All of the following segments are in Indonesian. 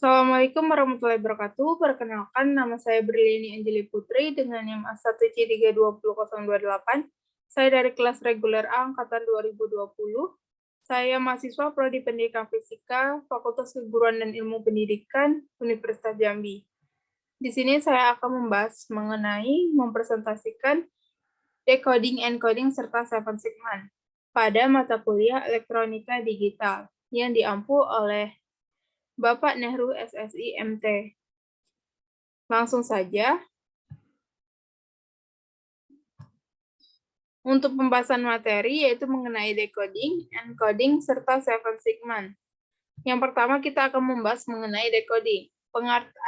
Assalamualaikum warahmatullahi wabarakatuh. Perkenalkan, nama saya Berliani Anjeli Putri dengan NIM A1C320028. Saya dari kelas reguler A angkatan 2020. Saya mahasiswa Prodi Pendidikan Fisika, Fakultas Keguruan dan Ilmu Pendidikan, Universitas Jambi. Di sini saya akan membahas mengenai mempresentasikan decoding, encoding, serta seven segment pada mata kuliah elektronika digital yang diampu oleh Bapak Nehru SSI MT. Langsung saja. Untuk pembahasan materi yaitu mengenai decoding, encoding, serta seven segment. Yang pertama kita akan membahas mengenai decoding.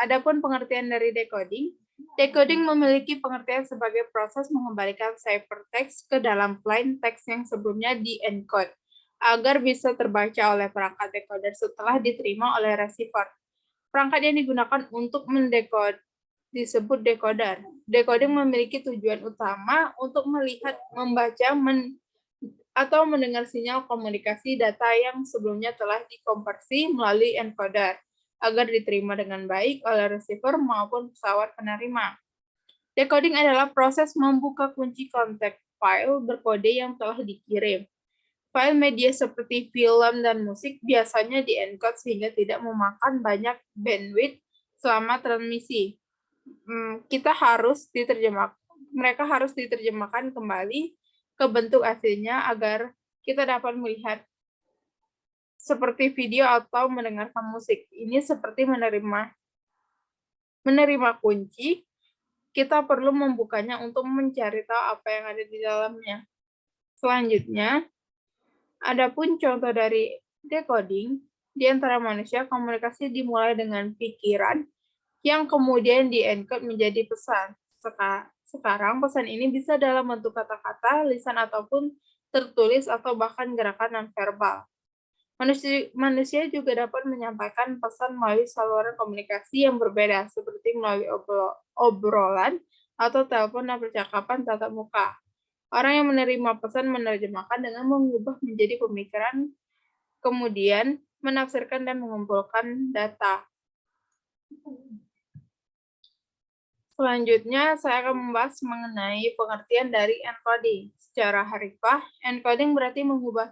Adapun pengertian dari decoding, decoding memiliki pengertian sebagai proses mengembalikan ciphertext ke dalam plain text yang sebelumnya di-encode agar bisa terbaca oleh perangkat decoder setelah diterima oleh receiver. Perangkat yang digunakan untuk mendekode disebut decoder. Decoding memiliki tujuan utama untuk melihat, membaca, atau mendengar sinyal komunikasi data yang sebelumnya telah dikonversi melalui encoder agar diterima dengan baik oleh receiver maupun pesawat penerima. Decoding adalah proses membuka kunci konteks file berkode yang telah dikirim. File media seperti film dan musik biasanya di-encode sehingga tidak memakan banyak bandwidth selama transmisi. Mereka harus diterjemahkan kembali ke bentuk aslinya agar kita dapat melihat seperti video atau mendengarkan musik. Ini seperti menerima kunci, kita perlu membukanya untuk mencari tahu apa yang ada di dalamnya. Selanjutnya, adapun contoh dari decoding, di antara manusia komunikasi dimulai dengan pikiran yang kemudian di-encode menjadi pesan. Sekarang pesan ini bisa dalam bentuk kata-kata, lisan ataupun tertulis atau bahkan gerakan nonverbal. Manusia juga dapat menyampaikan pesan melalui saluran komunikasi yang berbeda, seperti melalui obrolan atau telepon dan percakapan tatap muka. Orang yang menerima pesan menerjemahkan dengan mengubah menjadi pemikiran, kemudian menafsirkan dan mengumpulkan data. Selanjutnya, saya akan membahas mengenai pengertian dari encoding. Secara harfiah, encoding berarti mengubah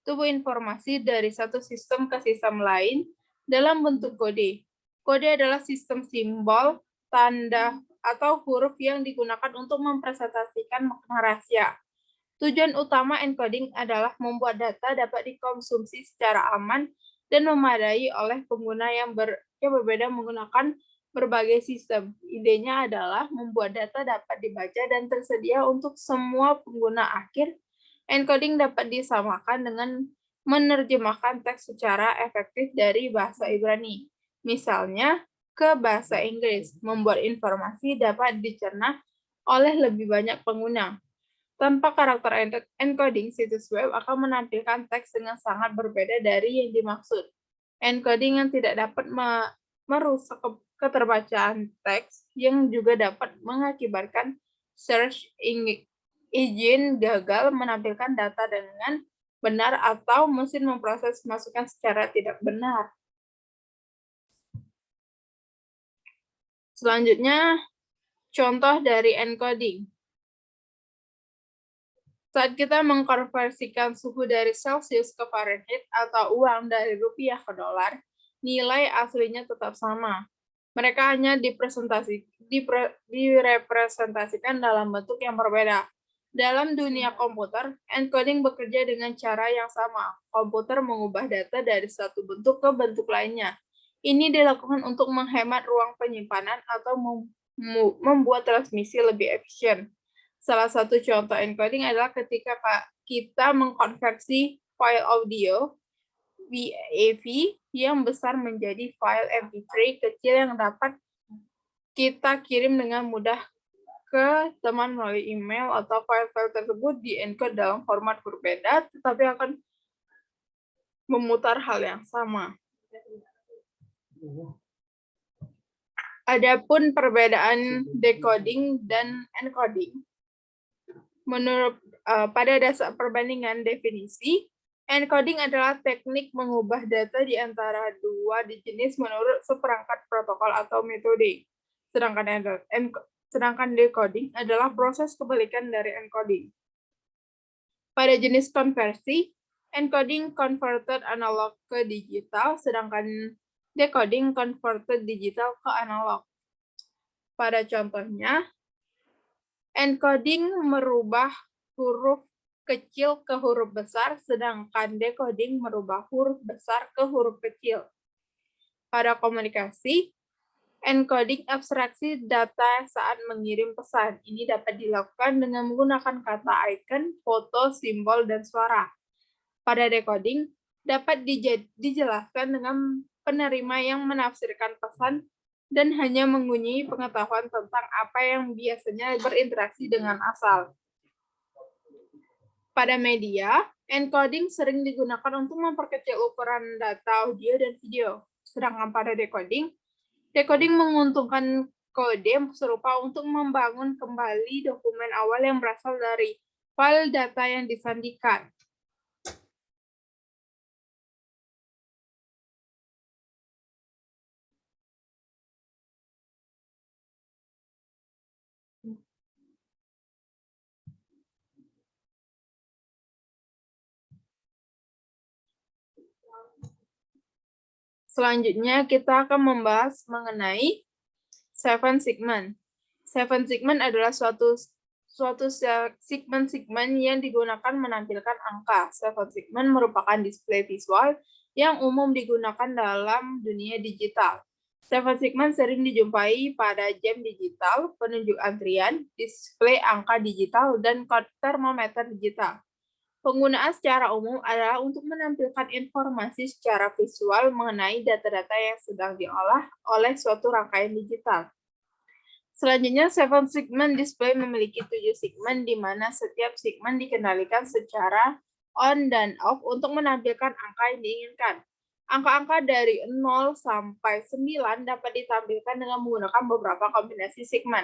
tubuh informasi dari satu sistem ke sistem lain dalam bentuk kode. Kode adalah sistem simbol, tanda, atau huruf yang digunakan untuk mempresentasikan makna rahasia. Tujuan utama encoding adalah membuat data dapat dikonsumsi secara aman dan memadai oleh pengguna yang berbeda menggunakan berbagai sistem. Idenya adalah membuat data dapat dibaca dan tersedia untuk semua pengguna akhir. Encoding dapat disamakan dengan menerjemahkan teks secara efektif dari bahasa Ibrani. Misalnya, ke bahasa Inggris, membuat informasi dapat dicerna oleh lebih banyak pengguna. Tanpa karakter encoding, situs web akan menampilkan teks dengan sangat berbeda dari yang dimaksud. Encoding yang tidak dapat merusak keterbacaan teks yang juga dapat mengakibatkan search engine gagal menampilkan data dengan benar atau mesin memproses masukan secara tidak benar. Selanjutnya, contoh dari encoding. Saat kita mengkonversikan suhu dari Celsius ke Fahrenheit atau uang dari rupiah ke dolar, nilai aslinya tetap sama. Mereka hanya direpresentasikan dalam bentuk yang berbeda. Dalam dunia komputer, encoding bekerja dengan cara yang sama. Komputer mengubah data dari satu bentuk ke bentuk lainnya. Ini dilakukan untuk menghemat ruang penyimpanan atau membuat transmisi lebih efisien. Salah satu contoh encoding adalah ketika kita mengkonversi file audio WAV yang besar menjadi file MP3 kecil yang dapat kita kirim dengan mudah ke teman melalui email, atau file-file tersebut di-encode dalam format berbeda tetapi akan memutar hal yang sama. Adapun perbedaan decoding dan encoding, menurut pada dasar perbandingan definisi, Encoding adalah teknik mengubah data di antara dua jenis menurut seperangkat protokol atau metode. Sedangkan decoding adalah proses kebalikan dari encoding. Pada jenis konversi, encoding converted analog ke digital, sedangkan decoding converted digital ke analog. Pada contohnya, encoding merubah huruf kecil ke huruf besar, sedangkan decoding merubah huruf besar ke huruf kecil. Pada komunikasi, encoding abstraksi data saat mengirim pesan. Ini dapat dilakukan dengan menggunakan kata icon, foto, simbol, dan suara. Pada decoding, dapat dijelaskan dengan penerima yang menafsirkan pesan dan hanya mengunci pengetahuan tentang apa yang biasanya berinteraksi dengan asal. Pada media, encoding sering digunakan untuk memperkecil ukuran data audio dan video. Sedangkan pada decoding menguntungkan kode serupa untuk membangun kembali dokumen awal yang berasal dari file data yang disandikan. Selanjutnya, kita akan membahas mengenai seven segment. Seven segment adalah suatu segmen yang digunakan menampilkan angka. Seven segment merupakan display visual yang umum digunakan dalam dunia digital. Seven segment sering dijumpai pada jam digital, penunjuk antrian, display angka digital, dan termometer digital. Penggunaan secara umum adalah untuk menampilkan informasi secara visual mengenai data-data yang sedang diolah oleh suatu rangkaian digital. Selanjutnya, seven segment display memiliki 7 segmen di mana setiap segmen dikendalikan secara on dan off untuk menampilkan angka yang diinginkan. Angka-angka dari 0 sampai 9 dapat ditampilkan dengan menggunakan beberapa kombinasi segmen.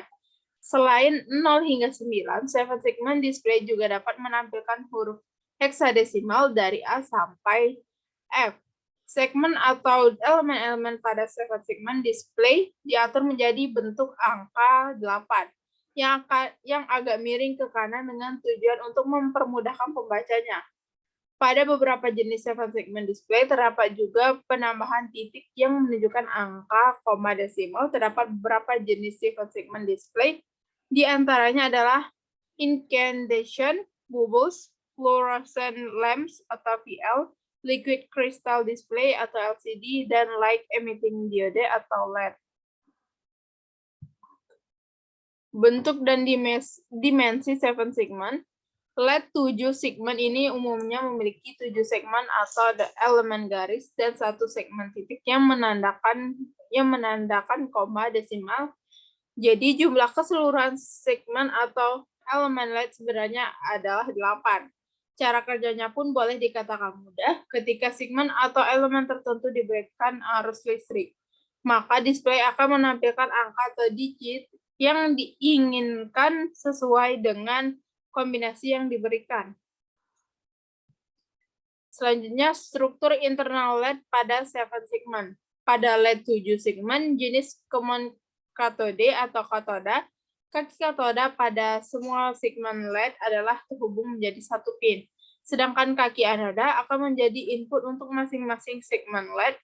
Selain 0 hingga 9, seven segment display juga dapat menampilkan huruf heksadesimal dari A sampai F. Segmen atau elemen-elemen pada seven segment display diatur menjadi bentuk angka 8 yang agak miring ke kanan dengan tujuan untuk mempermudahkan pembacanya. Pada beberapa jenis seven segment display terdapat juga penambahan titik yang menunjukkan angka koma desimal. Terdapat beberapa jenis seven segment display, di antaranya adalah incandescent bubbles, fluorescent lamps atau VL, liquid crystal display atau LCD, dan light emitting diode atau LED. Bentuk dan dimensi seven segment. LED 7 segmen ini umumnya memiliki 7 segmen atau elemen garis dan 1 segmen titik yang menandakan koma desimal. Jadi jumlah keseluruhan segmen atau elemen LED sebenarnya adalah 8. Cara kerjanya pun boleh dikatakan mudah. Ketika segmen atau elemen tertentu diberikan arus listrik, maka display akan menampilkan angka atau digit yang diinginkan sesuai dengan kombinasi yang diberikan. Selanjutnya, struktur internal LED pada 7 segmen. Pada LED 7 segmen, jenis common katode atau katoda, kaki katoda pada semua segmen LED adalah terhubung menjadi satu pin. Sedangkan kaki anoda akan menjadi input untuk masing-masing segmen LED.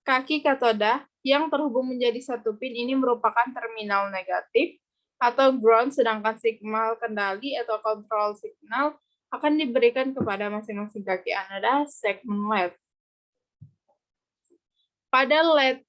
Kaki katoda yang terhubung menjadi satu pin ini merupakan terminal negatif atau ground, sedangkan signal kendali atau control signal akan diberikan kepada masing-masing kaki anoda segmen LED. Pada LED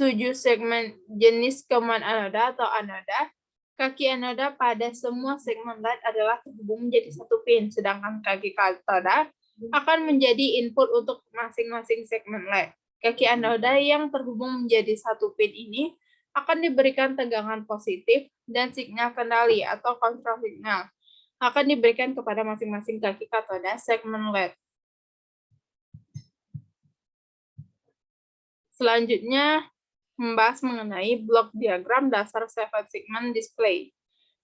7 segmen jenis common anoda atau anoda, kaki anoda pada semua segmen LED adalah terhubung menjadi satu pin, sedangkan kaki katoda akan menjadi input untuk masing-masing segmen LED. Kaki anoda yang terhubung menjadi satu pin ini akan diberikan tegangan positif dan sinyal kendali atau kontrol signal akan diberikan kepada masing-masing kaki katoda segmen LED. Selanjutnya, membahas mengenai blok diagram dasar seven segment display.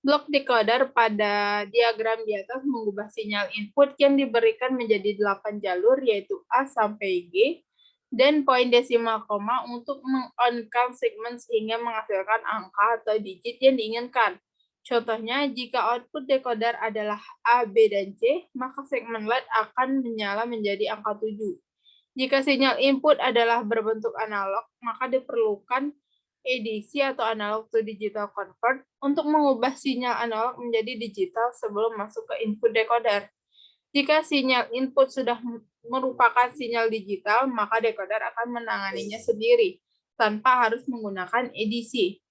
Blok decoder pada diagram di atas mengubah sinyal input yang diberikan menjadi 8 jalur, yaitu A sampai G, dan poin desimal koma untuk meng-on-count segmen sehingga menghasilkan angka atau digit yang diinginkan. Contohnya, jika output decoder adalah A, B, dan C, maka segmen LED akan menyala menjadi angka 7. Jika sinyal input adalah berbentuk analog, maka diperlukan ADC atau analog to digital convert untuk mengubah sinyal analog menjadi digital sebelum masuk ke input decoder. Jika sinyal input sudah merupakan sinyal digital, maka decoder akan menanganinya sendiri tanpa harus menggunakan ADC.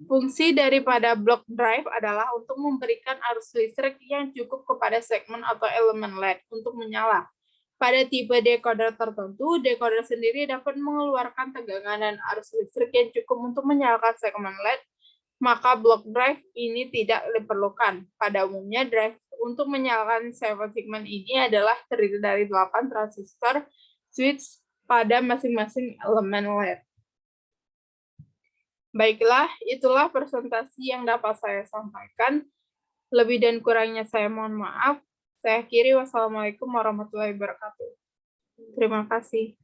Fungsi daripada block drive adalah untuk memberikan arus listrik yang cukup kepada segmen atau elemen LED untuk menyala. Pada tipe decoder tertentu, decoder sendiri dapat mengeluarkan tegangan dan arus listrik yang cukup untuk menyalakan segmen LED, maka block drive ini tidak diperlukan. Pada umumnya, drive untuk menyalakan 7 segmen ini adalah terdiri dari 8 transistor switch pada masing-masing elemen LED. Baiklah, itulah presentasi yang dapat saya sampaikan. Lebih dan kurangnya saya mohon maaf. Saya akhiri, wassalamualaikum warahmatullahi wabarakatuh. Terima kasih.